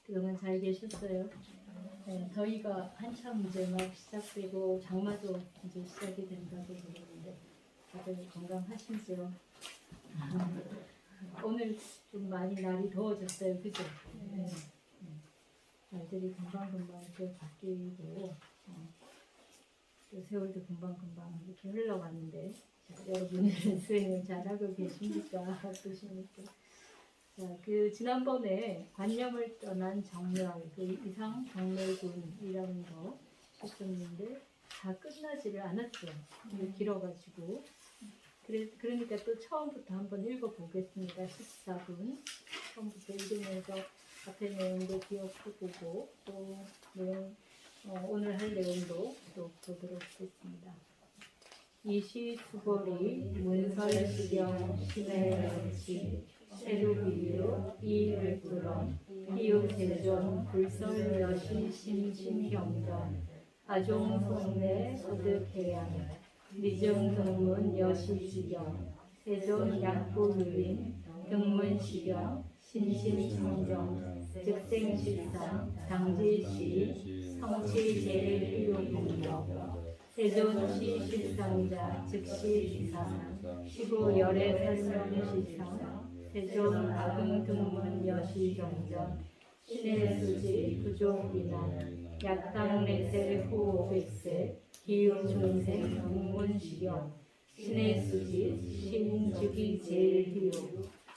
그동안 잘 계셨어요? 네, 더위가 한참 이제 막 시작되고 장마도 이제 시작이 된다고 그러는데 다들 건강하신지요? 오늘 좀 많이 날이 더워졌어요, 그죠? 네. 날들이 금방금방 이렇게 바뀌고 또 세월도 금방금방 이렇게 흘러가는데 여러분은 수행을 잘하고 계십니까? 어떠십니까? 자, 지난번에 관념을 떠난 정멸, 이상 정멸군이라는 거 했었는데 다 끝나지를 않았죠. 길어가지고. 그러니까 또 처음부터 한번 읽어보겠습니다. 14분. 처음부터 읽으면서 앞에 내용도 기억해보고 또 내용, 오늘 할 내용도 또 보도록 하겠습니다. 이시수고리 문설시경 신해연치 세루비유 이외구런 희우세존 불설여시 심심경전 아종송내 소득해양 미정등문 여시지경 세존 약구유인 등문시경 신신청정 즉생실상 장지시 성치제일효공격 세존시 실상자 즉시지상 시고열의 설명시상 세존 아궁등문 여시경전 신해수지 부족이난 약당내세 후오백세 기운중생 등문시경 신해수지 신즉이 제일희요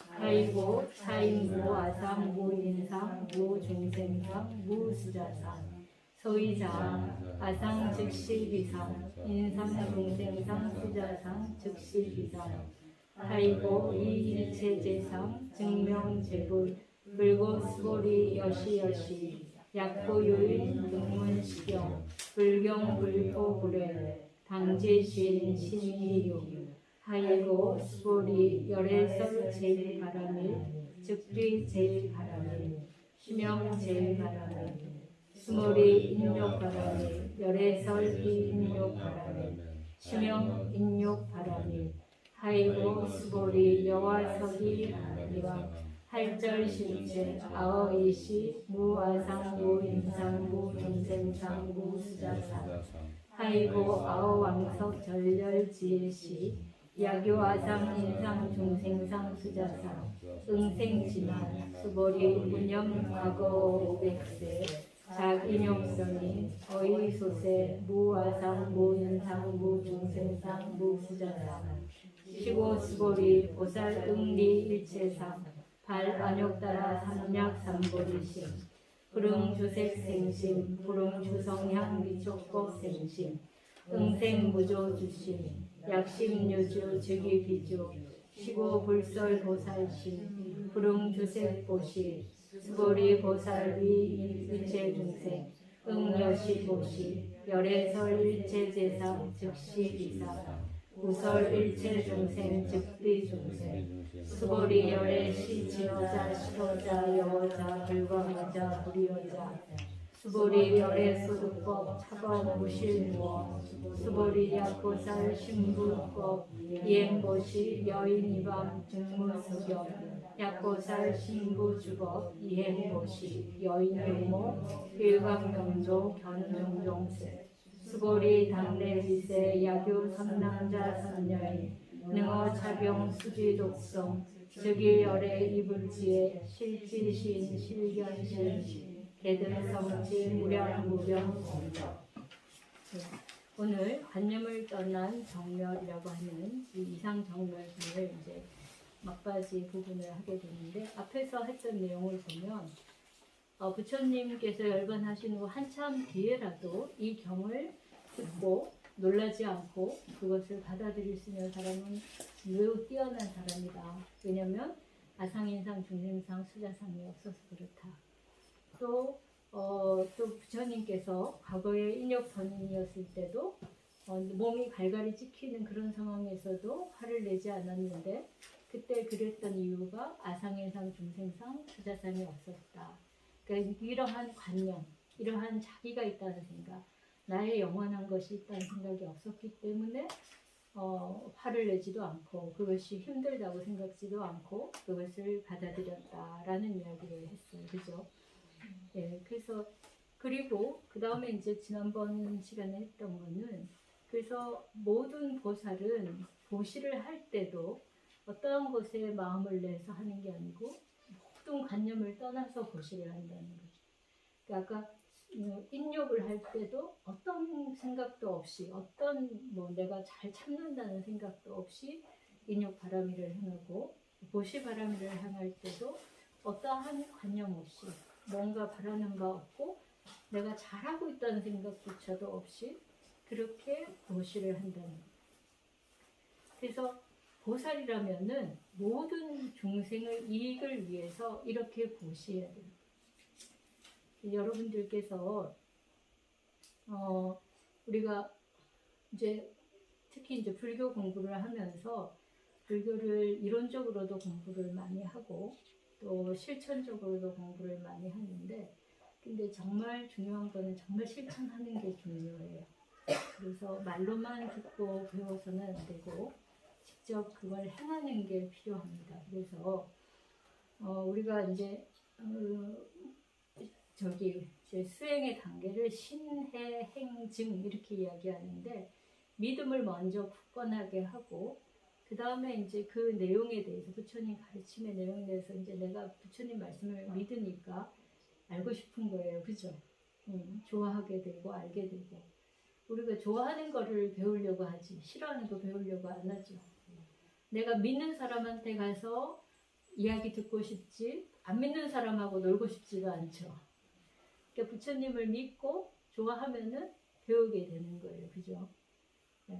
하이고 차인무 아상 무인상 무중생상 무수자상 소이자 아상 즉시비상 인상중생상 수자상 즉시비상 하이고 이일체제상 증명제불 불고스보리 여시여시 약고유인 등문시경 불경불포불회 당제신 신이유 하이고 스보리 열애설 제일바라밀 즉리 제일바라밀 시명 제일바라밀 스모리 인욕바라밀 열애설 이인욕바라밀 시명 인욕바라밀 하이고 스보리 여와석이 이와 할절신체 아어이시 무아상 무인상 무중생상 무수자상 하이고 아어왕석 절렬지혜시 야교아상 인상 중생상 수자상 응생지만 수보리 운영 과거 500세 작인용성인 어이소세 무아상 무인상 무중생상 무수자상 시고 수보리 보살 응리 일체상 발안욕따라 삼약삼보리심 불응주색생심 불응주성향 미촉법생심 응생무조주심 약심유주 즉위비주 시고불설보살심 불응주색보시 수보리 보살위 일체중생 응여시보시 열애설 일체제상 즉시비상 우설 일체중생 즉비중생 수보리 열애시 지여자 시여자 여자 불광여자 불이여자 수보리 열애소득법 차법 무실무어 수보리 약보살 신부법 이행보시 여인이밤 증무수경 약보살 신부주법 이행보시 여인유모 일광명조 견종종세 수보리 당내비세 야교 선남자 선녀인 능어차병 수지독성 즉일열의 이불지에 실지신 실견신 개등성지 무량무병 오늘 관념을 떠난 정멸이라고 하는 이 이상정멸을 이제 막바지 부분을 하게 되는데 앞에서 했던 내용을 보면 부처님께서 열반하신 후 한참 뒤에라도 이 경을 듣고 놀라지 않고 그것을 받아들일 수 있는 사람은 매우 뛰어난 사람이다. 왜냐하면 아상인상, 중생상, 수자상이 없어서 그렇다. 또 부처님께서 과거에 인욕선인이었을 때도 몸이 갈갈이 찍히는 그런 상황에서도 화를 내지 않았는데 그때 그랬던 이유가 아상인상, 중생상, 수자상이 없었다. 그러니까 이러한 관념, 이러한 자기가 있다는 생각, 나의 영원한 것이 있다는 생각이 없었기 때문에 화를 내지도 않고 그것이 힘들다고 생각지도 않고 그것을 받아들였다라는 이야기를 했어요. 그죠? 예, 그래서 그리고 그 다음에 이제 지난번 시간에 했던 거는 그래서 모든 보살은 보시를 할 때도 어떠한 것에 마음을 내서 하는 게 아니고 모든 관념을 떠나서 보시를 한다는 거죠. 그러니까 아까 인욕을 할 때도 어떤 생각도 없이 어떤 뭐 내가 잘 참는다는 생각도 없이 인욕 바람이를 행하고 보시 바람이를 행할 때도 어떠한 관념 없이 뭔가 바라는 바 없고 내가 잘하고 있다는 생각조차도 없이 그렇게 보시를 한다는 거예요. 그래서 보살이라면은 모든 중생의 이익을 위해서 이렇게 보시해야 돼요. 여러분들께서 우리가 이제 특히 이제 불교 공부를 하면서 불교를 이론적으로도 공부를 많이 하고 또 실천적으로도 공부를 많이 하는데 근데 정말 중요한 거는 정말 실천하는 게 중요해요. 그래서 말로만 듣고 배워서는 안 되고 직접 그걸 행하는 게 필요합니다. 그래서 우리가 이제 이제 수행의 단계를 신해, 행, 증 이렇게 이야기하는데 믿음을 먼저 굳건하게 하고 그 다음에 이제 그 내용에 대해서 부처님 가르침의 내용에 대해서 이제 내가 부처님 말씀을 믿으니까 알고 싶은 거예요. 그죠? 좋아하게 되고 알게 되고 우리가 좋아하는 거를 배우려고 하지 싫어하는 거 배우려고 안 하죠. 내가 믿는 사람한테 가서 이야기 듣고 싶지 안 믿는 사람하고 놀고 싶지가 않죠. 그러니까 부처님을 믿고 좋아하면은 배우게 되는 거예요. 그죠?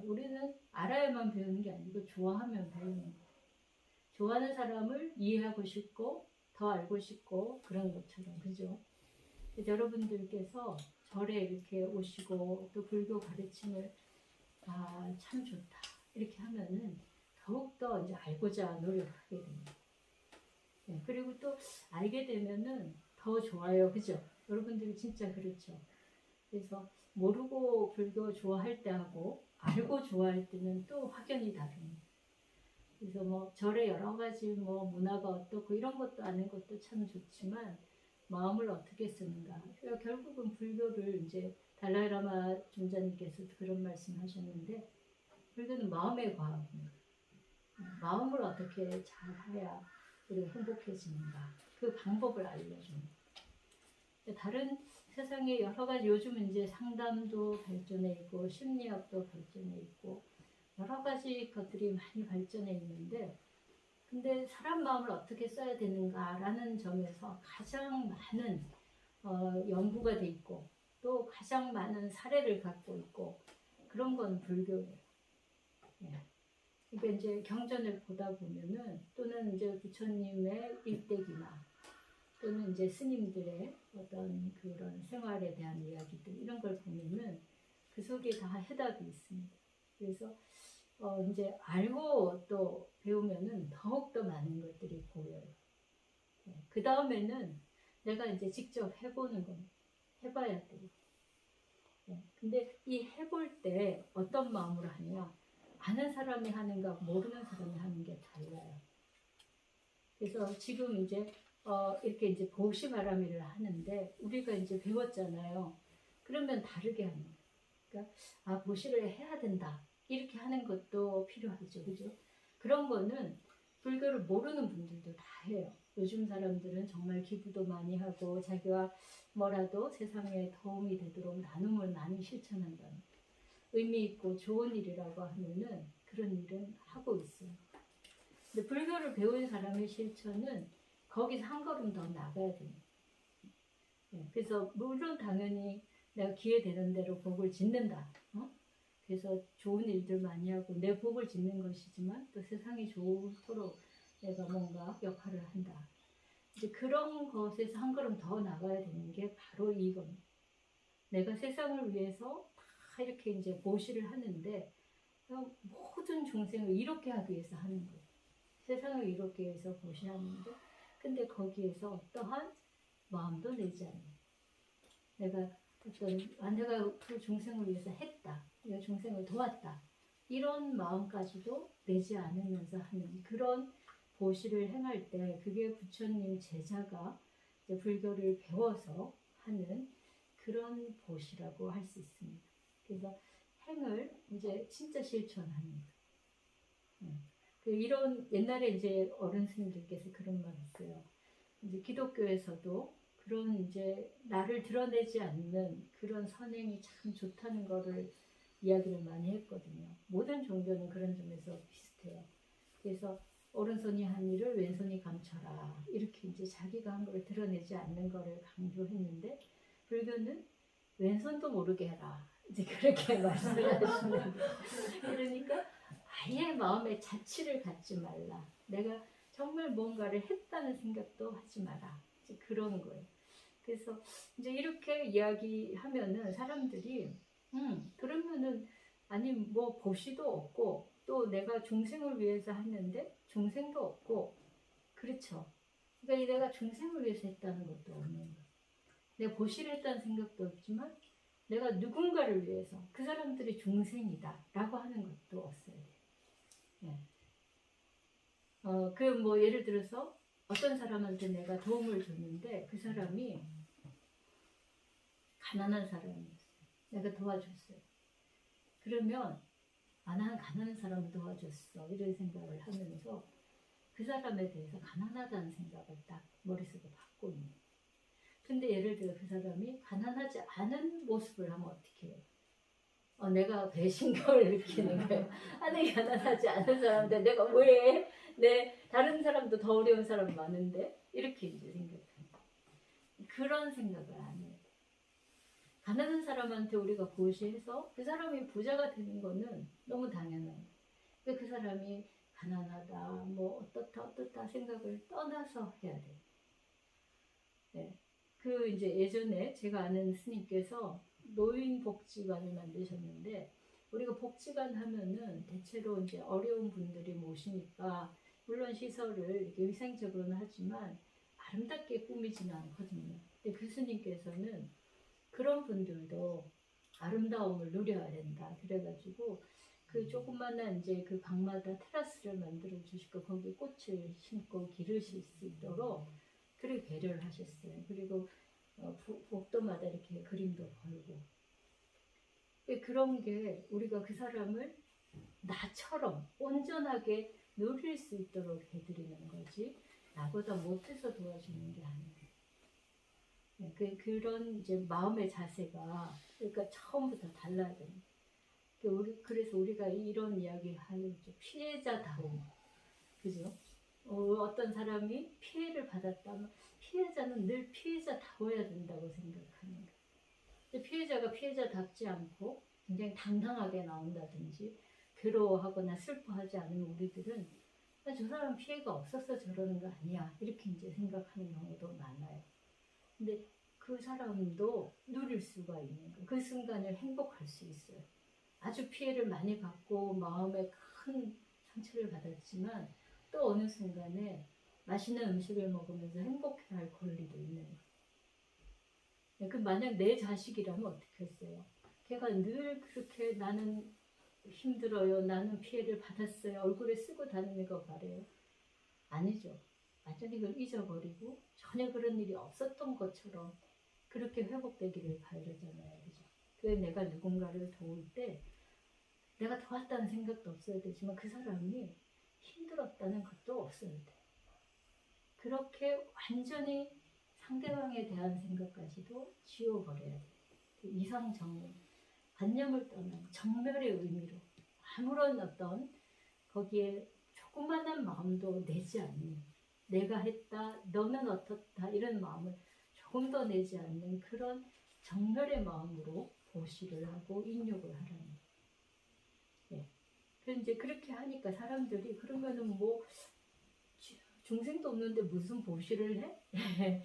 우리는 알아야만 배우는 게 아니고 좋아하면 배우는 거예요. 좋아하는 사람을 이해하고 싶고 더 알고 싶고 그런 것처럼. 그죠? 여러분들께서 절에 이렇게 오시고 또 불교 가르침을 참 좋다 이렇게 하면은 더욱더 이제 알고자 노력하게 됩니다. 그리고 또 알게 되면은 더 좋아요. 그죠? 여러분들이 진짜 그렇죠. 그래서 모르고 불교 좋아할 때하고 알고 좋아할 때는 또 확연히 다릅니다. 그래서 뭐 절의 여러 가지 뭐 문화가 어떻고 이런 것도 아는 것도 참 좋지만 마음을 어떻게 쓰는가. 그러니까 결국은 불교를 이제 달라이라마 중자님께서도 그런 말씀하셨는데 불교는 마음의 과학입니다. 마음을 어떻게 잘 해야 우리가 행복해지는가. 그 방법을 알려줍니다. 다른 세상에 여러 가지 요즘은 이제 상담도 발전해 있고 심리학도 발전해 있고 여러 가지 것들이 많이 발전해 있는데 근데 사람 마음을 어떻게 써야 되는가라는 점에서 가장 많은 연구가 돼 있고 또 가장 많은 사례를 갖고 있고 그런 건 불교예요. 예. 그러니까 이제 경전을 보다 보면은 또는 이제 부처님의 일대기나 또는 이제 스님들의 어떤 그런 생활에 대한 이야기들 이런 걸 보면은 그 속에 다 해답이 있습니다. 그래서 이제 알고 또 배우면은 더욱더 많은 것들이 보여요. 그 다음에는 내가 이제 직접 해보는 겁니다. 해봐야 돼요. 근데 이 해볼 때 어떤 마음으로 하냐? 아는 사람이 하는가 모르는 사람이 하는 게 달라요. 그래서 지금 이제 이렇게 이제 보시바라미를 하는데 우리가 이제 배웠잖아요. 그러면 다르게 합니다. 그러니까 보시를 해야 된다. 이렇게 하는 것도 필요하죠. 그죠? 그런 거는 불교를 모르는 분들도 다 해요. 요즘 사람들은 정말 기부도 많이 하고 자기와 뭐라도 세상에 도움이 되도록 나눔을 많이 실천한다는 의미 있고 좋은 일이라고 하면은 그런 일은 하고 있어요. 근데 불교를 배운 사람의 실천은 거기서 한 걸음 더 나가야 됩니다. 그래서 물론 당연히 내가 기회 되는 대로 복을 짓는다. 그래서 좋은 일들 많이 하고 내 복을 짓는 것이지만 또 세상이 좋도록 내가 뭔가 역할을 한다. 이제 그런 것에서 한 걸음 더 나가야 되는 게 바로 이겁니다. 내가 세상을 위해서 다 이렇게 이제 보시를 하는데 모든 중생을 이롭게 하기 위해서 하는 거예요. 세상을 이롭게 위해서 보시하는데 근데 거기에서 어떠한 마음도 내지 않는 내가 그 중생을 위해서 했다. 내가 중생을 도왔다. 이런 마음까지도 내지 않으면서 하는 그런 보시를 행할 때 그게 부처님 제자가 불교를 배워서 하는 그런 보시라고 할 수 있습니다. 그래서 행을 이제 진짜 실천하는 거. 이런 옛날에 이제 어른 스님들께서 그런 말 했어요. 이제 기독교에서도 그런 이제 나를 드러내지 않는 그런 선행이 참 좋다는 거를 이야기를 많이 했거든요. 모든 종교는 그런 점에서 비슷해요. 그래서 오른손이 한 일을 왼손이 감춰라. 이렇게 이제 자기가 한 걸 드러내지 않는 거를 강조했는데 불교는 왼손도 모르게 해라. 이제 그렇게 말씀을 하시는 거예요. 그러니까 아예 마음에 자취를 갖지 말라. 내가 정말 뭔가를 했다는 생각도 하지 마라. 이제 그런 거예요. 그래서 이제 이렇게 이야기하면은 사람들이 그러면은 아니 뭐 보시도 없고 또 내가 중생을 위해서 했는데 중생도 없고 그렇죠. 그러니까 내가 중생을 위해서 했다는 것도 없는 거예요. 내가 보시를 했다는 생각도 없지만 내가 누군가를 위해서 그 사람들이 중생이다 라고 하는 것도 없어야 돼요. 예. 그 뭐 예를 들어서 어떤 사람한테 내가 도움을 줬는데 그 사람이 가난한 사람이었어요. 내가 도와줬어요. 그러면 나는 가난한 사람을 도와줬어 이런 생각을 하면서 그 사람에 대해서 가난하다는 생각을 딱 머릿속에 바꾸는 거예요. 근데 예를 들어 그 사람이 가난하지 않은 모습을 하면 어떻게 해요? 내가 배신감을 느끼는 거예요. 아니 가난하지 않은 사람인데 내가 왜 다른 사람도 더 어려운 사람 많은데 이렇게 이제 생각합니다. 그런 생각을 안 해요. 가난한 사람한테 우리가 보시해서 그 사람이 부자가 되는 거는 너무 당연해요. 그 사람이 가난하다, 뭐 어떻다 생각을 떠나서 해야 돼요. 네. 그 이제 예전에 제가 아는 스님께서 노인복지관을 만드셨는데 우리가 복지관 하면은 대체로 이제 어려운 분들이 모시니까 물론 시설을 이렇게 위생적으로는 하지만 아름답게 꾸미지는 않거든요. 근데 그 스님께서는 그런 분들도 아름다움을 누려야 된다. 그래가지고 그 조그마한 이제 그 방마다 테라스를 만들어 주시고 거기에 꽃을 심고 기르실 수 있도록 그렇게 배려를 하셨어요. 그리고 복도마다 이렇게 그림도 걸고 그런 게 우리가 그 사람을 나처럼 온전하게 누릴 수 있도록 해드리는 거지 나보다 못해서 도와주는 게 아니에요. 그런 이제 마음의 자세가 그러니까 처음부터 달라야 됩니다. 그래서 우리가 이런 이야기 하죠. 피해자다움, 그죠? 어떤 사람이 피해를 받았다면 피해자는 늘 피해자다워야 된다고 생각하는 거예요. 근데 피해자가 피해자답지 않고 굉장히 당당하게 나온다든지 괴로워하거나 슬퍼하지 않은 우리들은 저 사람 피해가 없어서 저러는 거 아니야 이렇게 이제 생각하는 경우도 많아요. 근데 그 사람도 누릴 수가 있는 거예요. 그 순간을 행복할 수 있어요. 아주 피해를 많이 받고 마음에 큰 상처를 받았지만 또 어느 순간에 맛있는 음식을 먹으면서 행복해할 권리도 있는 거예요. 그 만약 내 자식이라면 어떻게 했어요? 걔가 늘 그렇게 나는 힘들어요. 나는 피해를 받았어요. 얼굴에 쓰고 다니는 거 바래요? 아니죠. 완전히 그걸 잊어버리고 전혀 그런 일이 없었던 것처럼 그렇게 회복되기를 바라잖아요. 그죠? 그래서 내가 누군가를 도울 때 내가 도왔다는 생각도 없어야 되지만 그 사람이 힘들었다는 것도 없어야 돼. 그렇게 완전히 상대방에 대한 생각까지도 지워버려야 돼. 이상정멸, 관념을 떠난 정멸의 의미로 아무런 어떤 거기에 조그만한 마음도 내지 않는 내가 했다, 너는 어떻다 이런 마음을 조금 더 내지 않는 그런 정멸의 마음으로 보시를 하고 인욕을 하라는 거예요. 그래서 이제 그렇게 하니까 사람들이 그러면은 뭐 중생도 없는데 무슨 보시를 해?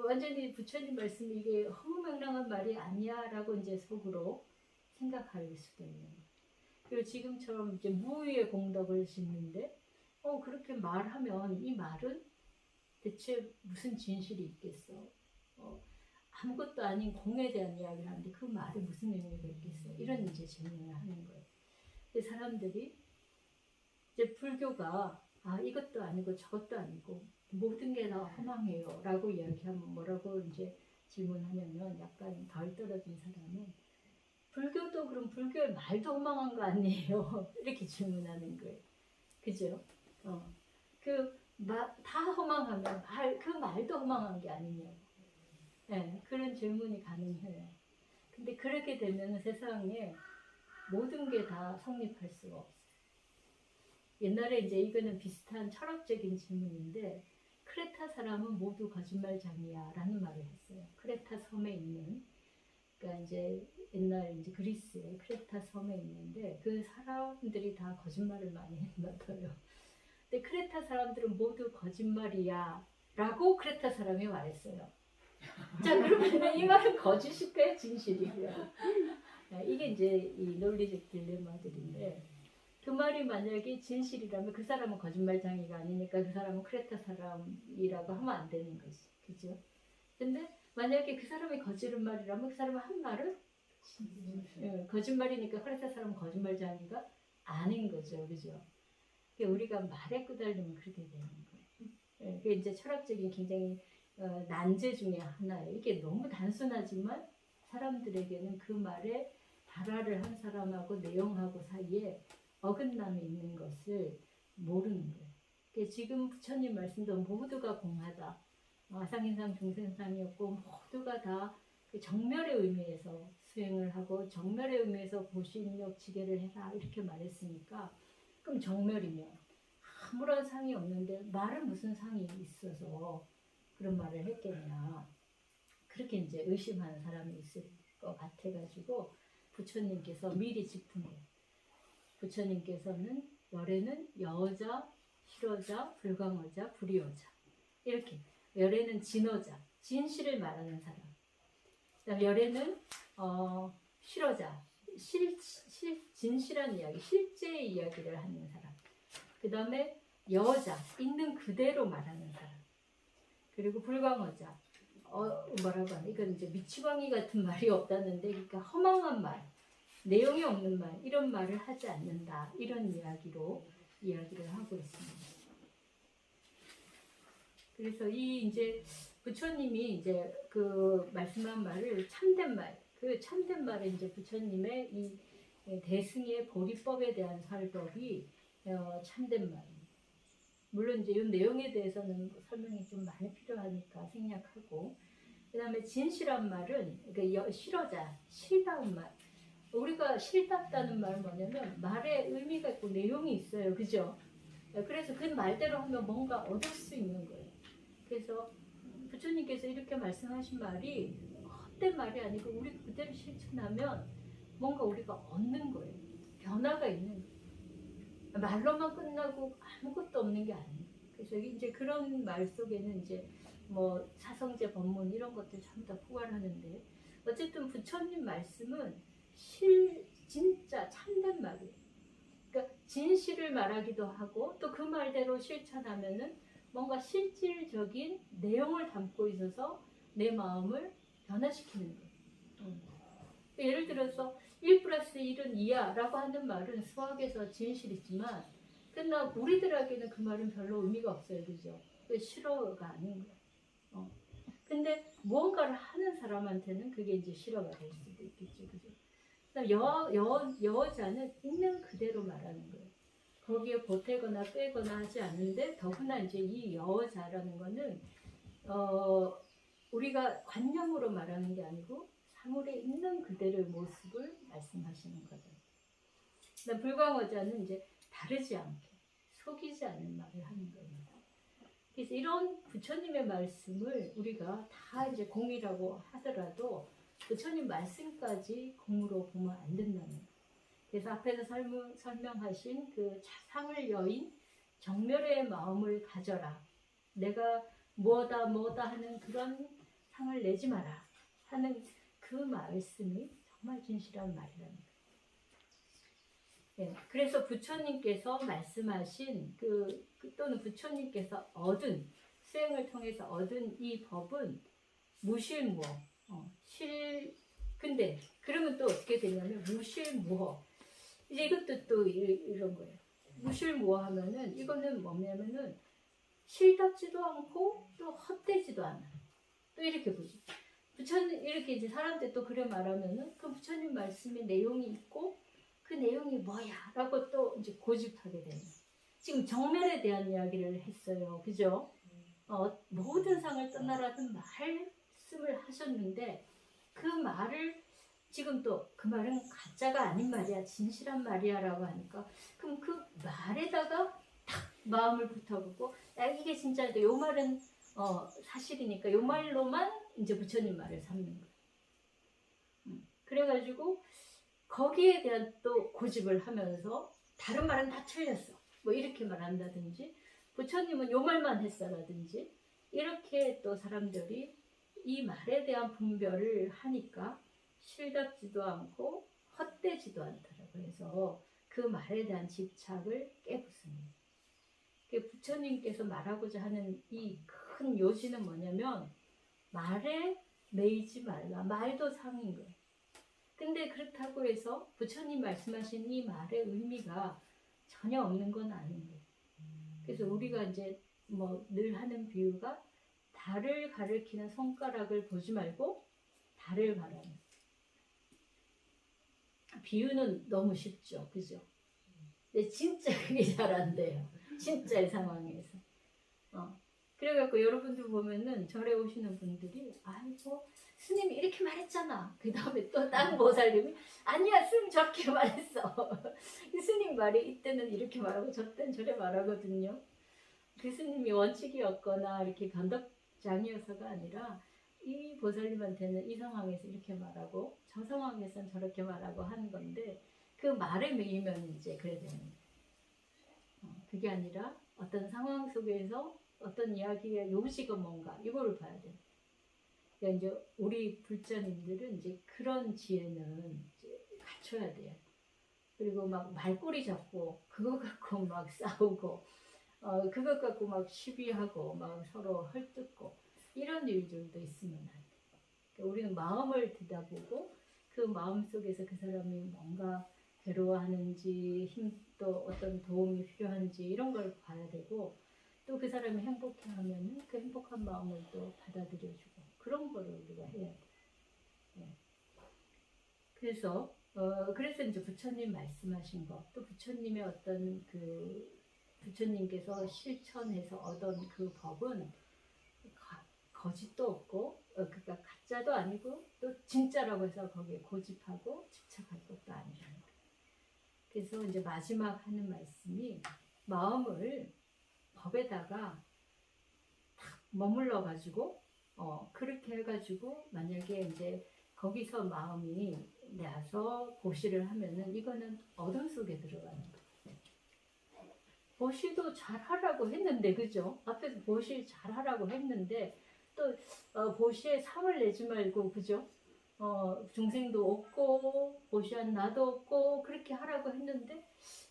완전히 부처님 말씀이 이게 허무맹랑한 말이 아니야라고 이제 속으로 생각할 수도 있는 거예요. 그리고 지금처럼 이제 무의의 공덕을 짓는데 그렇게 말하면 이 말은 대체 무슨 진실이 있겠어? 아무것도 아닌 공에 대한 이야기를 하는데 그 말에 무슨 의미가 있겠어? 이런 이제 질문을 하는 거예요. 근데 사람들이 이제 불교가 이것도 아니고 저것도 아니고 모든 게 다 허망해요 라고 이야기하면 뭐라고 이제 질문하냐면 약간 덜 떨어진 사람은 불교도 그럼 불교의 말도 허망한 거 아니에요? 이렇게 질문하는 거예요. 그죠? 다 허망하면 그 말도 허망한 게 아니냐고. 네, 그런 질문이 가능해요. 근데 그렇게 되면 세상에 모든 게 다 성립할 수가 없어요. 옛날에 이제 이거는 비슷한 철학적인 질문인데 크레타 사람은 모두 거짓말장이야 라는 말을 했어요. 크레타 섬에 있는, 그러니까 이제 옛날 이제 그리스의 크레타 섬에 있는데 그 사람들이 다 거짓말을 많이 했나 봐요. 근데 크레타 사람들은 모두 거짓말이야 라고 크레타 사람이 말했어요. 자, 그러면 이 말은 거짓일까요? 진실이고요. 이게 이제 이 논리적 딜레마들인데 그 말이 만약에 진실이라면 그 사람은 거짓말장이가 아니니까 그 사람은 크레타 사람이라고 하면 안 되는 거지. 그죠? 근데 만약에 그 사람이 거짓말이라면 그 사람이 한 말은 거짓말이니까 크레타 사람은 거짓말장이가 아닌 거죠. 그죠? 우리가 말에 끄달리면 그렇게 되는 거예요. 그게 이제 철학적인 굉장히 난제 중에 하나예요. 이게 너무 단순하지만 사람들에게는 그 말에 발화를 한 사람하고 내용하고 사이에 어긋남이 있는 것을 모르는 거예요. 지금 부처님 말씀도 모두가 공하다. 아상인상 중생상이었고 모두가 다 그 정멸의 의미에서 수행을 하고 정멸의 의미에서 보시인력 지계를 해라 이렇게 말했으니까 그럼 정멸이면 아무런 상이 없는데 말은 무슨 상이 있어서 그런 말을 했겠냐. 그렇게 이제 의심하는 사람이 있을 것 같아가지고 부처님께서 미리 짚은 거예요. 부처님께서는 열애는 여자, 실어자, 불광어자, 불이어자 이렇게 열애는 진어자, 진실을 말하는 사람. 그다음 열애는 실어자, 진실한 이야기, 실제의 이야기를 하는 사람. 그 다음에 여자, 있는 그대로 말하는 사람. 그리고 불광어자, 뭐라고 하나? 이건 이제 미치광이 같은 말이 없다는데, 그러니까 허망한 말, 내용이 없는 말, 이런 말을 하지 않는다. 이런 이야기로 이야기를 하고 있습니다. 그래서 이 이제 부처님이 이제 그 말씀한 말을 참된 말, 그 참된 말에 이제 부처님의 이 대승의 보리법에 대한 설법이 참된 말입니다. 물론 이제 이 내용에 대해서는 설명이 좀 많이 필요하니까 생략하고, 그 다음에 진실한 말은 그러니까 실어자, 실다운 말. 우리가 실답다는 말은 뭐냐면 말에 의미가 있고 내용이 있어요. 그죠? 그래서 그 말대로 하면 뭔가 얻을 수 있는 거예요. 그래서 부처님께서 이렇게 말씀하신 말이 헛된 말이 아니고 우리 그대로 실천하면 뭔가 우리가 얻는 거예요. 변화가 있는 거예요. 말로만 끝나고 아무것도 없는 게 아니에요. 그래서 이제 그런 말 속에는 이제 뭐 사성제 법문 이런 것들 전부 다 포괄하는데 어쨌든 부처님 말씀은 진짜 참된 말이에요. 그러니까 진실을 말하기도 하고 또 그 말대로 실천하면은 뭔가 실질적인 내용을 담고 있어서 내 마음을 변화시키는 거예요. 예를 들어서 1 플러스 1은 2야 라고 하는 말은 수학에서 진실이지만 끝나고 우리들에게는 그 말은 별로 의미가 없어요. 그죠? 실어가 아닌 거예요. 근데 무언가를 하는 사람한테는 그게 이제 실어가 될 수도 있겠죠. 그죠? 그다음 여자는 있는 그대로 말하는 거예요. 거기에 보태거나 빼거나 하지 않는데 더구나 이제 이 여자라는 거는 우리가 관념으로 말하는 게 아니고 사물에 있는 그대로의 모습을 말씀하시는 거죠. 그다음 불광어자는 이제 다르지 않게 속이지 않는 말을 하는 겁니다. 그래서 이런 부처님의 말씀을 우리가 다 이제 공이라고 하더라도 부처님 말씀까지 공으로 보면 안 된다는 거예요. 그래서 앞에서 설명하신 그 상을 여인 정멸의 마음을 가져라. 내가 뭐다 하는 그런 상을 내지 마라 하는 그 말씀이 정말 진실한 말이라는 거예요. 네, 그래서 부처님께서 말씀하신 또는 부처님께서 얻은 수행을 통해서 얻은 이 법은 무실무어. 근데 그러면 또 어떻게 되냐면 무실무어. 이제 이것도 또 이런 거예요. 무실무어 하면은 이거는 뭐냐면은 실답지도 않고 또 헛되지도 않아. 또 이렇게 보죠. 부처님 이렇게 이제 사람들 또 그래 말하면은 그 부처님 말씀의 내용이 있고 그 내용이 뭐야라고 또 이제 고집하게 되는. 지금 정멸에 대한 이야기를 했어요, 그죠? 모든 상을 떠나라는 말씀을 하셨는데 그 말을 지금 또 그 말은 가짜가 아닌 말이야, 진실한 말이야라고 하니까 그럼 그 말에다가 탁 마음을 붙여보고 야 이게 진짜니까 요 말은 사실이니까 요 말로만 이제 부처님 말을 삼는 거예요. 그래가지고 거기에 대한 또 고집을 하면서 다른 말은 다 틀렸어. 뭐 이렇게 말한다든지 부처님은 요 말만 했어라든지 이렇게 또 사람들이 이 말에 대한 분별을 하니까 실답지도 않고 헛되지도 않더라고요. 해서 그 말에 대한 집착을 깨부숩니다. 부처님께서 말하고자 하는 이 큰 요지는 뭐냐면 말에 매이지 말라. 말도 상인 거예요. 근데 그렇다고 해서 부처님 말씀하신 이 말의 의미가 전혀 없는 건 아닌 거예요. 그래서 우리가 이제 뭐 늘 하는 비유가 달을 가리키는 손가락을 보지 말고 달을 바라는. 비유는 너무 쉽죠, 그죠? 근데 진짜 그게 잘 안 돼요. 진짜의 상황에서. 그래갖고 여러분들 보면은 절에 오시는 분들이 아이고 스님이 이렇게 말했잖아. 그 다음에 또 다른 보살님이 아니야 스님 저렇게 말했어. 스님 말이 이때는 이렇게 말하고 저때는 저래 말하거든요. 그 스님이 원칙이 없거나 이렇게 변덕장이어서가 아니라 이 보살님한테는 이 상황에서 이렇게 말하고 저 상황에서는 저렇게 말하고 하는 건데 그 말에 매이면 이제 그래 되는 거예요. 그게 아니라 어떤 상황 속에서 어떤 이야기의 요지가 뭔가 이거를 봐야 돼요. 그러니까 이제 우리 불자님들은 이제 그런 지혜는 이제 갖춰야 돼요. 그리고 막 말꼬리 잡고 그거 갖고 막 싸우고 그것 갖고 막 시비하고 막 서로 헐뜯고 이런 일들도 있으면 안 돼. 그러니까 우리는 마음을 들여다보고 그 마음 속에서 그 사람이 뭔가 괴로워하는지 또 어떤 도움이 필요한지 이런 걸 봐야 되고 또 그 사람이 행복해하면 그 행복한 마음을 또 받아들여주고 그런 거를 우리가 해야 돼. 네. 그래서 이제 부처님 말씀하신 것, 또 부처님의 어떤 부처님께서 실천해서 얻은 그 법은 거짓도 없고, 그러니까 가짜도 아니고 또 진짜라고 해서 거기에 고집하고 집착할 것도 아니라는 거예요. 그래서 이제 마지막 하는 말씀이 마음을 법에다가 탁 머물러 가지고 그렇게 해가지고 만약에 이제 거기서 마음이 나서 보시를 하면은 이거는 어둠 속에 들어가는 거예요. 보시도 잘하라고 했는데 그죠? 앞에서 보시 잘하라고 했는데 또 보시에 상을 내지 말고 그죠? 중생도 없고 보시한 나도 없고 그렇게 하라고 했는데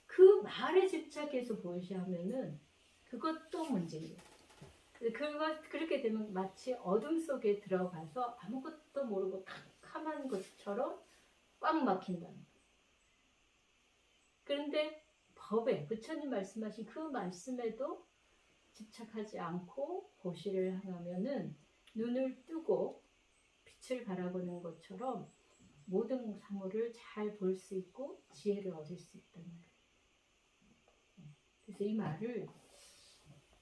그 말에 집착해서 보시하면은 그것도 문제예요. 그렇게 되면 마치 어둠 속에 들어가서 아무것도 모르고 캄캄한 것처럼 꽉 막힌다는 거예요. 그런데 법에 부처님 말씀하신 그 말씀에도 집착하지 않고 보시를 하면은 눈을 뜨고 빛을 바라보는 것처럼 모든 사물을 잘 볼 수 있고 지혜를 얻을 수 있다는 거예요. 그래서 이 말을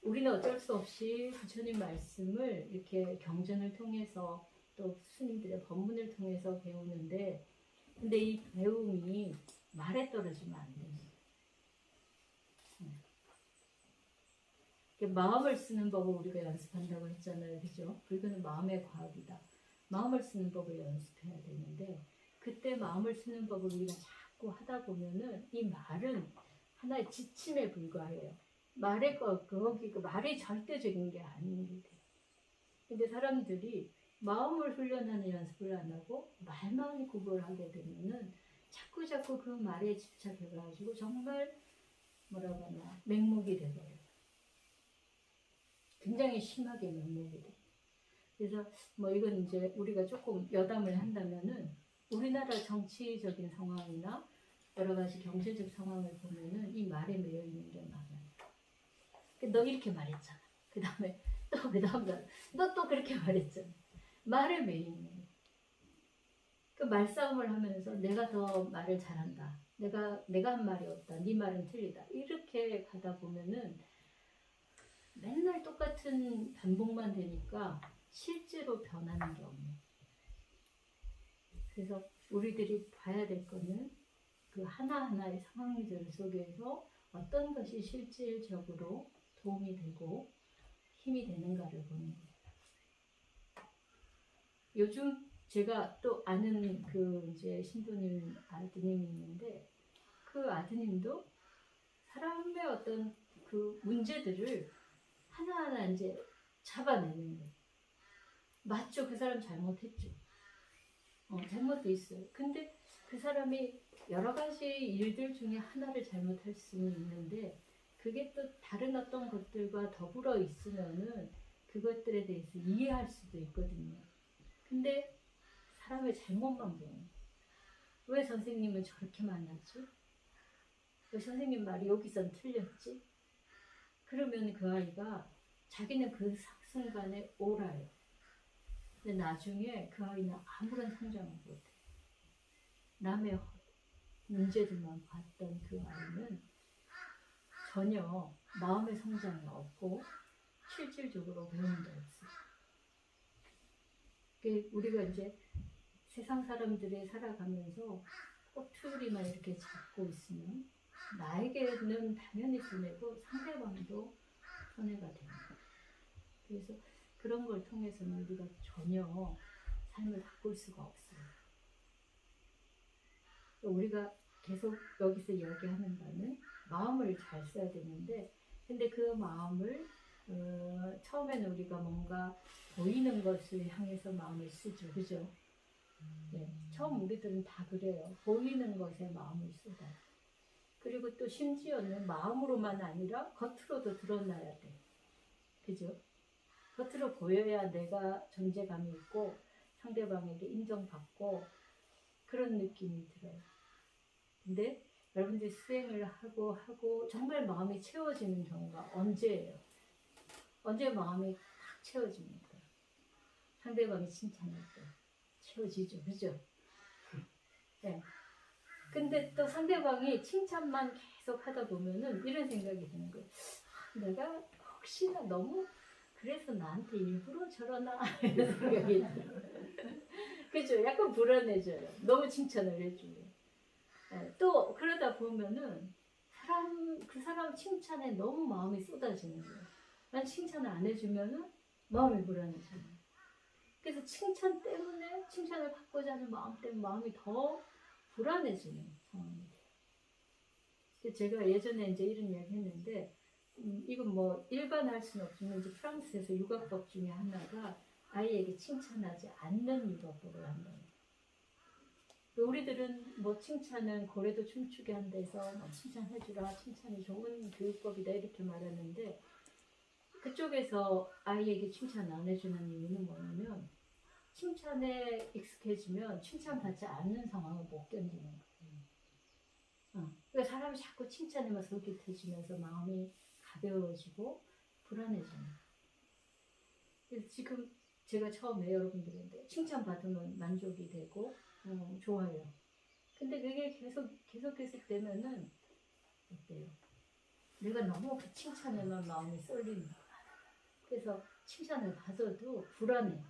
우리는 어쩔 수 없이 부처님 말씀을 이렇게 경전을 통해서 또 스님들의 법문을 통해서 배우는데 근데 이 배움이 말에 떨어지면 안 됩니다. 마음을 쓰는 법을 우리가 연습한다고 했잖아요. 그죠? 그거는 마음의 과학이다. 마음을 쓰는 법을 연습해야 되는데 그때 마음을 쓰는 법을 우리가 자꾸 하다 보면은 이 말은 하나의 지침에 불과해요. 말이 절대적인 게 아닙니다. 근데 사람들이 마음을 훈련하는 연습을 안 하고 말만 구별하게 되면은 자꾸 그 말에 집착해가지고 정말 뭐라고 하나 맹목이 돼버려요. 굉장히 심하게 맹목이 돼. 그래서 뭐 이건 이제 우리가 조금 여담을 한다면은 우리나라 정치적인 상황이나 여러 가지 경제적 상황을 보면은 이 말에 매여 있는 게 많아요. 너 이렇게 말했잖아. 그 다음에 또 그 다음날 너 또 그렇게 말했잖아. 말에 매이는 그 말싸움을 하면서 내가 더 말을 잘한다. 내가 한 말이 없다. 네 말은 틀리다. 이렇게 가다 보면은 맨날 똑같은 반복만 되니까 실제로 변하는 게 없네. 그래서 우리들이 봐야 될 거는 그 하나하나의 상황들 속에서 어떤 것이 실질적으로 도움이 되고 힘이 되는가를 보는 거예요. 요즘 제가 또 아는 그 이제 신부님 아드님이 있는데 그 아드님도 사람의 어떤 그 문제들을 하나하나 이제 잡아내는 거예요. 맞죠? 그 사람 잘못했죠. 잘못도 있어요. 근데 그 사람이 여러 가지 일들 중에 하나를 잘못할 수는 있는데 그게 또 다른 어떤 것들과 더불어 있으면은 그것들에 대해서 이해할 수도 있거든요. 근데 사람의 잘못만 보는. 왜 선생님은 저렇게 만났지? 왜 선생님 말이 여기선 틀렸지? 그러면 그 아이가 자기는 그 순간에 옳아요. 근데 나중에 그 아이는 아무런 성장을 못해. 남의 문제들만 봤던 그 아이는 전혀 마음의 성장이 없고 실질적으로 배우는 게 없어요. 우리가 이제 세상 사람들이 살아가면서 꼬투리만 이렇게 잡고 있으면 나에게는 당연히 손해고 상대방도 손해가 됩니다. 그래서 그런 걸 통해서는 우리가 전혀 삶을 바꿀 수가 없어요. 우리가 계속 여기서 이야기하는 바는 마음을 잘 써야 되는데 근데 그 마음을 처음에는 우리가 뭔가 보이는 것을 향해서 마음을 쓰죠. 그죠? 네. 처음 우리들은 다 그래요. 보이는 것에 마음을 쏟아요. 그리고 또 심지어는 마음으로만 아니라 겉으로도 드러나야 돼. 그죠? 겉으로 보여야 내가 존재감이 있고 상대방에게 인정받고 그런 느낌이 들어요. 근데 여러분들이 수행을 하고 정말 마음이 채워지는 경우가 언제예요? 언제 마음이 탁 채워집니까? 상대방이 칭찬할 때 채워지죠. 그죠? 네. 근데 또 상대방이 칭찬만 계속 하다 보면은 이런 생각이 드는 거예요. 내가 혹시나 너무 그래서 나한테 일부러 저러나 이런 생각이 들어요. 그죠? 약간 불안해져요. 너무 칭찬을 해주면. 네. 또 그러다 보면은 그 사람 칭찬에 너무 마음이 쏟아지는 거예요. 난 칭찬을 안 해주면은 마음이 불안해져요. 그래서 칭찬 때문에 칭찬을 받고자 하는 마음 때문에 마음이 더 불안해지는 상황이 돼요. 제가 예전에 이제 이런 이야기 했는데, 이건 뭐 일반화할 수는 없지만 이제 프랑스에서 육아법 중에 하나가 아이에게 칭찬하지 않는 육아법을 한다는 거예요. 우리들은 뭐 칭찬은 고래도 춤추게 한대서 뭐 칭찬해주라, 칭찬이 좋은 교육법이다 이렇게 말하는데 그쪽에서 아이에게 칭찬 안 해주는 이유는 뭐냐면 칭찬에 익숙해지면 칭찬받지 않는 상황을 못 견디는 거예요. 그러니까 사람이 자꾸 칭찬에만 솔깃해지면서 마음이 가벼워지고 불안해지는 거예요. 그래서 지금 제가 처음에 여러분들한테 칭찬받으면 만족이 되고 좋아요. 근데 그게 계속 되면은 어때요? 내가 너무 그 칭찬에만 마음이 쏠리는 거야. 그래서 칭찬을 받아도 불안해.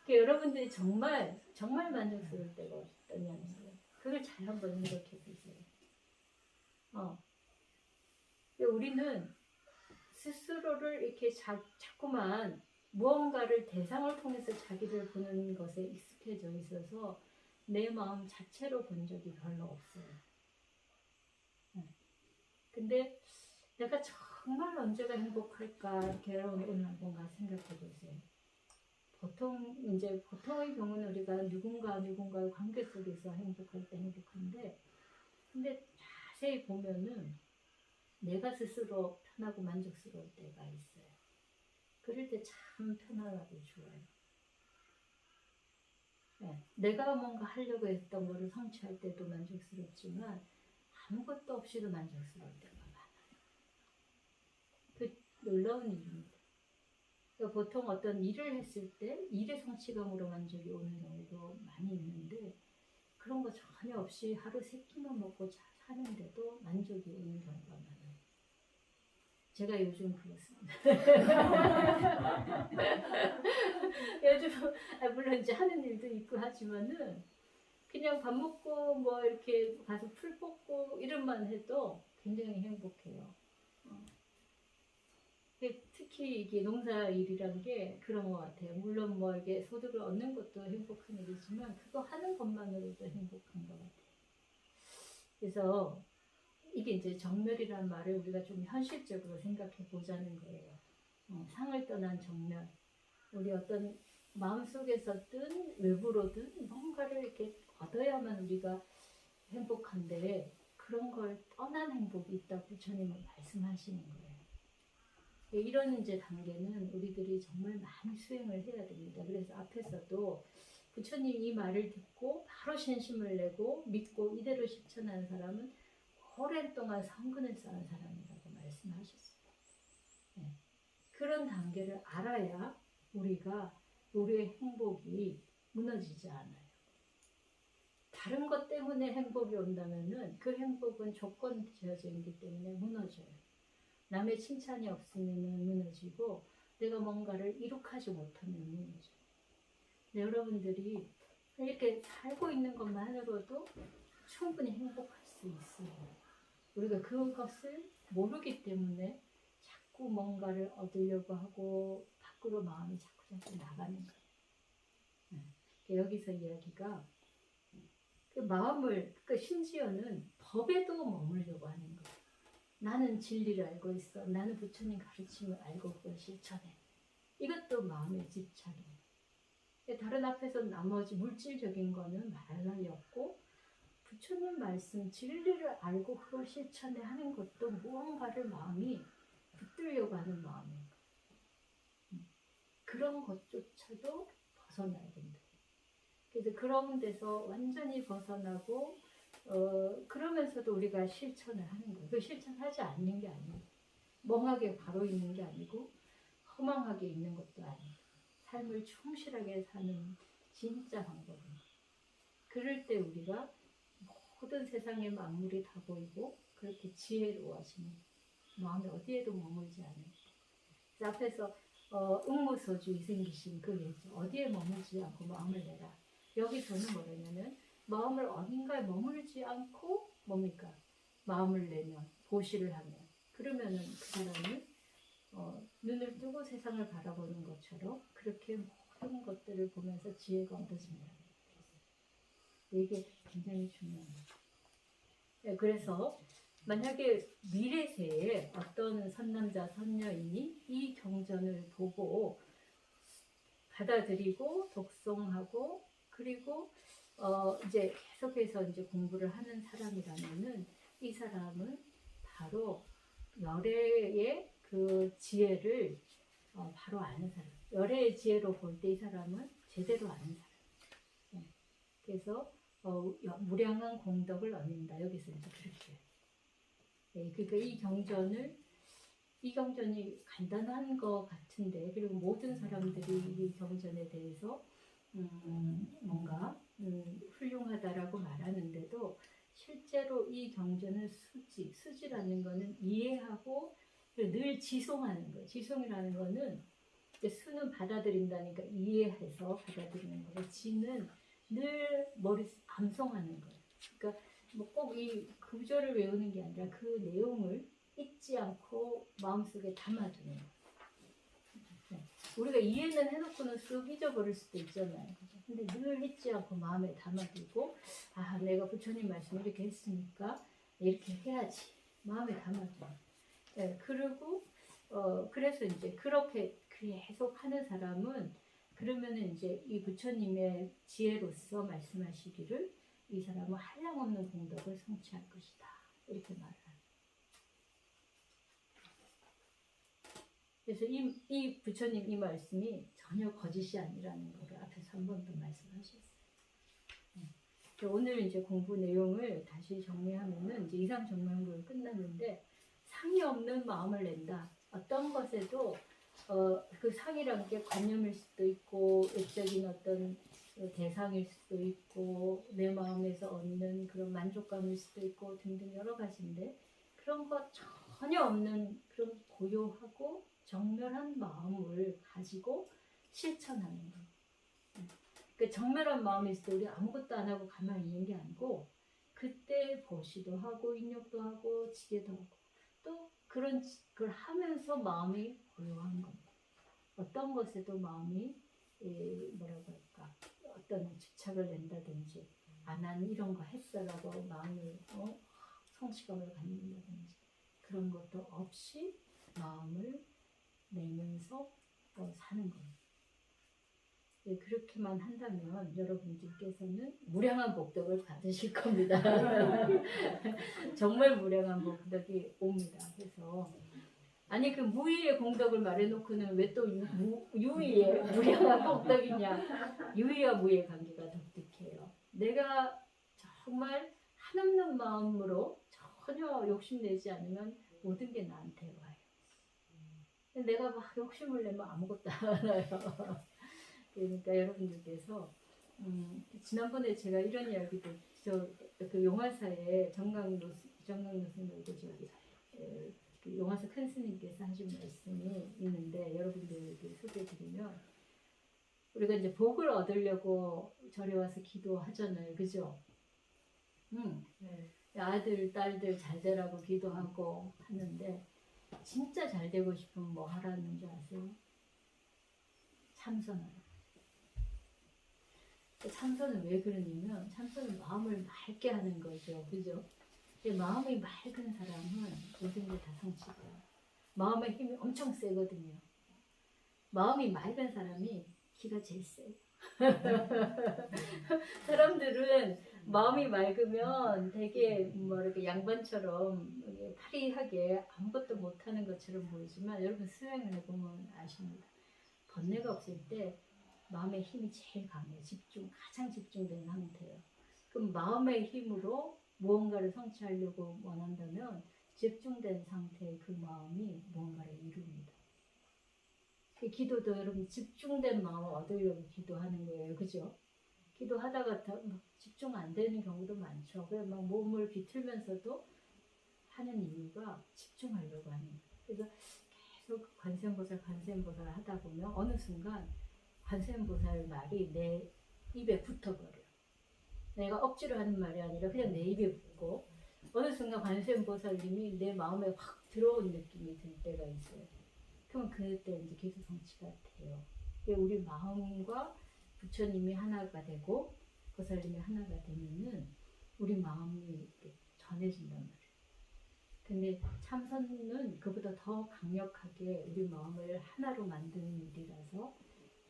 여러분들이 정말 만족스러울 때가 어떠냐는 거예요. 그걸 잘 한번 생각해 보세요. 우리는 스스로를 이렇게 자꾸만 무언가를 대상을 통해서 자기를 보는 것에 익숙해져 있어서 내 마음 자체로 본 적이 별로 없어요. 근데 내가 정말 언제가 행복할까 이렇게 여러분 오늘 한번 생각해 보세요. 보통의 경우는 우리가 누군가의 관계 속에서 행복할 때 행복한데 근데 자세히 보면은 내가 스스로 편하고 만족스러울 때가 있어요. 그럴 때 참 편안하고 좋아요. 네, 내가 뭔가 하려고 했던 거를 성취할 때도 만족스럽지만 아무것도 없이도 만족스러울 때가 많아요. 놀라운 일입니다. 그러니까 보통 어떤 일을 했을 때 일의 성취감으로 만족이 오는 경우도 많이 있는데 그런 거 전혀 없이 하루 세 끼만 먹고 사는데도 만족이 오는 경우가 많아요. 제가 요즘 그렇습니다. 요즘 물론 이제 하는 일도 있고 하지만은 그냥 밥 먹고 뭐 이렇게 가서 풀 뽑고 이런만 해도 굉장히 행복해요. 특히 이게 농사 일이란 게 그런 것 같아요. 물론 뭐 이게 소득을 얻는 것도 행복한 일이지만 그거 하는 것만으로도 행복한 것 같아요. 그래서 이게 이제 정멸이라는 말을 우리가 좀 현실적으로 생각해 보자는 거예요. 상을 떠난 정멸. 우리 어떤 마음속에서든 외부로든 뭔가를 이렇게 얻어야만 우리가 행복한데 그런 걸 떠난 행복이 있다고 부처님은 말씀하시는 거예요. 이런 이제 단계는 우리들이 정말 많이 수행을 해야 됩니다. 그래서 앞에서도 부처님 이 말을 듣고 바로 신심을 내고 믿고 이대로 실천하는 사람은 오랜 동안 성근을 쌓은 사람이라고 말씀하셨어요. 네. 그런 단계를 알아야 우리의 행복이 무너지지 않아요. 다른 것 때문에 행복이 온다면은 그 행복은 조건지어지기 때문에 무너져요. 남의 칭찬이 없으면 무너지고 내가 뭔가를 이룩하지 못하면 무너져요. 여러분들이 이렇게 살고 있는 것만으로도 충분히 행복할 수 있어요. 우리가 그것을 모르기 때문에 자꾸 뭔가를 얻으려고 하고 밖으로 마음이 자꾸 나가는 거예요. 여기서 이야기가 그 마음을 심지어는 법에도 머물려고 하는 거예요. 나는 진리를 알고 있어. 나는 부처님 가르침을 알고 그걸 실천해. 이것도 마음의 집착이에요. 다른 앞에서 나머지 물질적인 거는 말할 나위 없고 부처님 말씀 진리를 알고 그걸 실천해 하는 것도 무언가를 마음이 붙들려고 하는 마음이에요. 그런 것조차도 벗어나야 된다. 그래서 그런 데서 완전히 벗어나고 그러면서도 우리가 실천을 하는 거예요. 그 실천하지 않는 게 아니에요. 멍하게 바로 있는 게 아니고 허망하게 있는 것도 아니에요. 삶을 충실하게 사는 진짜 방법입니다. 그럴 때 우리가 모든 세상의 만물이 다 보이고 그렇게 지혜로워지는 마음이 어디에도 머물지 않아요. 그래서 앞에서 응무소주 이생기신 그 얘기죠. 어디에 머물지 않고 마음을 내라. 여기서는 뭐냐면은 마음을 어딘가에 머물지 않고 뭡니까? 마음을 내면 보시를 하면 그러면은 그 사람은 눈을 뜨고 세상을 바라보는 것처럼 그렇게 모든 것들을 보면서 지혜가 얻어진다. 이게 굉장히 중요합니다. 네, 그래서 만약에 미래세에 어떤 선남자 선녀인이 이 경전을 보고 받아들이고 독송하고 그리고 이제 계속해서 이제 공부를 하는 사람이라면은 이 사람은 바로 열애의 그 지혜를 바로 아는 사람. 열애의 지혜로 볼 때 이 사람은 제대로 아는 사람. 네. 그래서 무량한 공덕을 얻는다. 여기서 이제 그렇게. 네, 그러니까 이 경전이 간단한 것 같은데 그리고 모든 사람들이 이 경전에 대해서 뭔가 훌륭하다라고 말하는데도 실제로 이 경전은 수지라는 거는 이해하고 늘 지송하는 거예요. 지송이라는 거는 수는 받아들인다니까 이해해서 받아들이는 거고 지는 늘 암송하는 거예요. 그러니까 뭐 꼭 이 구절을 외우는 게 아니라 그 내용을 잊지 않고 마음속에 담아두는 거예요. 네. 우리가 이해는 해놓고는 쓱 잊어버릴 수도 있잖아요. 근데 늘 잊지 않고 마음에 담아두고 내가 부처님 말씀을 이렇게 했으니까 이렇게 해야지 마음에 담아둬. 네, 그리고 그래서 이제 그렇게 계속 하는 사람은 그러면은 이제 이 부처님의 지혜로서 말씀하시기를 이 사람은 한량없는 공덕을 성취할 것이다. 이렇게 말해요. 그래서 이 부처님 이 말씀이 전혀 거짓이 아니라는 것을 앞에서 한 번 더 말씀하셨어요. 오늘 이제 공부 내용을 다시 정리하면은 이제 이상정명불 끝났는데 상이 없는 마음을 낸다. 어떤 것에도 그 상이란 게 관념일 수도 있고 외적인 어떤 대상일 수도 있고 내 마음에서 얻는 그런 만족감일 수도 있고 등등 여러 가지인데 그런 거 전혀 없는 그런 고요하고 정멸한 마음을 가지고 실천하는 거예요. 그 정멸한 마음이 있을 때 우리 아무것도 안 하고 가만히 있는 게 아니고 그때 보시도 하고 인욕도 하고 지게도 하고 또 그런 걸 하면서 마음이 고요한 겁니다. 어떤 것에도 마음이 뭐라고 할까 어떤 집착을 낸다든지 안 한 이런 거 했어라고 마음을 성취감을 갖는다든지 그런 것도 없이 마음을 내면서 사는 거예요. 네, 그렇게만 한다면 여러분들께서는 무량한 복덕을 받으실 겁니다. 정말 무량한 복덕이 옵니다. 그래서 아니 그 무의의 공덕을 말해놓고는 왜 또 유의의 무량한 복덕이냐. 유의와 무의의 관계가 독특해요. 내가 정말 한없는 마음으로 전혀 욕심내지 않으면 모든 게 나한테 와요. 근데 내가 막 욕심을 내면 아무것도 안 와요. 그러니까 여러분들께서 지난번에 제가 이런 이야기도 그 용화사에 정강노선 말고 저기 그 용화사 큰 스님께서 하신 말씀이 있는데 여러분들에게 소개해드리면 우리가 이제 복을 얻으려고 절에 와서 기도하잖아요, 그죠? 아들, 딸들 잘 되라고 기도하고 하는데 진짜 잘 되고 싶으면 뭐 하라는 줄 아세요? 참선하라. 참선은 왜 그러냐면 참선은 마음을 맑게 하는 거죠. 그죠? 마음이 맑은 사람은 모든 게 다 성취돼요. 마음의 힘이 엄청 세거든요. 마음이 맑은 사람이 기가 제일 세요. 사람들은 마음이 맑으면 되게 뭐 이렇게 양반처럼 파리하게 아무것도 못하는 것처럼 보이지만 여러분 수행을 해보면 아십니다. 번뇌가 없을 때 마음의 힘이 제일 강해요. 가장 집중된 상태예요. 그럼 마음의 힘으로 무언가를 성취하려고 원한다면 집중된 상태의 그 마음이 무언가를 이룹니다. 그 기도도 여러분 집중된 마음을 얻으려고 기도하는 거예요. 그죠? 기도하다가 집중 안 되는 경우도 많죠. 그래서 막 몸을 비틀면서도 하는 이유가 집중하려고 하는 거예요. 그래서 계속 관세음보살 하다 보면 어느 순간 관세음보살 말이 내 입에 붙어버려요. 내가 억지로 하는 말이 아니라 그냥 내 입에 붙고 어느 순간 관세음보살님이 내 마음에 확 들어온 느낌이 들 때가 있어요. 그럼 그때 이제 기도 성취가 돼요. 우리 마음과 부처님이 하나가 되고 보살님이 하나가 되면은 우리 마음이 전해진단 말이에요. 근데 참선은 그보다 더 강력하게 우리 마음을 하나로 만드는 일이라서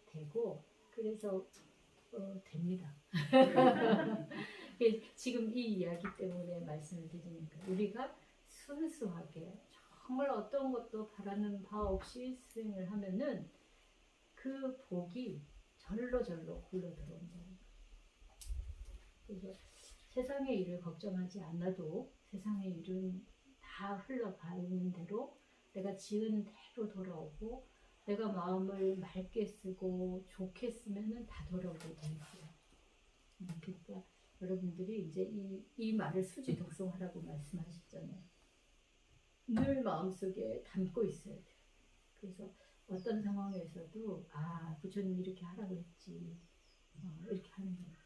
되고 그래서 됩니다. 지금 이 이야기 때문에 말씀을 드리는 거예요. 우리가 순수하게 정말 어떤 것도 바라는 바 없이 수행을 하면은 그 복이 절로 굴러 들어온다는 거예요. 그래서 세상의 일을 걱정하지 않아도 세상의 일은 다 흘러가 있는 대로 내가 지은 대로 돌아오고 내가 마음을 맑게 쓰고 좋게 쓰면은 다 돌아오게 돼 있어요. 그러니까 여러분들이 이제 이 말을 수지 독송하라고 말씀하셨잖아요. 늘 마음속에 담고 있어야 돼요. 그래서 어떤 상황에서도 부처님이 이렇게 하라고 했지 이렇게 하는 거예요.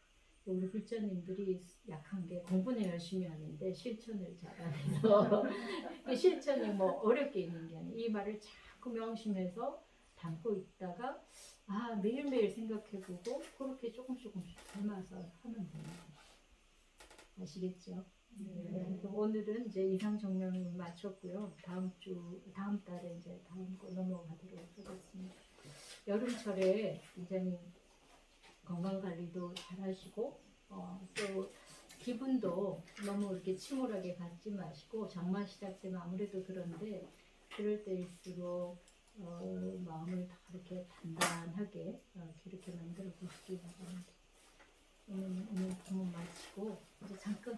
우리 불자님들이 약한 게 공부는 열심히 하는데 실천을 잘 안 해서 실천이 뭐 어렵게 있는 게 아니에요. 이 말을 자꾸 명심해서 담고 있다가 매일매일 생각해보고 그렇게 조금씩 닮아서 하면 됩니다. 아시겠죠? 네. 오늘은 이제 이상 정명을 마쳤고요. 다음 달에 이제 다음 거 넘어가도록 하겠습니다. 여름철에 굉장히 건강 관리도 잘 하시고 또 기분도 너무 이렇게 침울하게 갖지 마시고 장마 시작되면 아무래도 그런데 그럴 때일수록 마음을 다 이렇게 단단하게 이렇게 만들어 보시기 바랍니다. 오늘 방문 마치고 이제 잠깐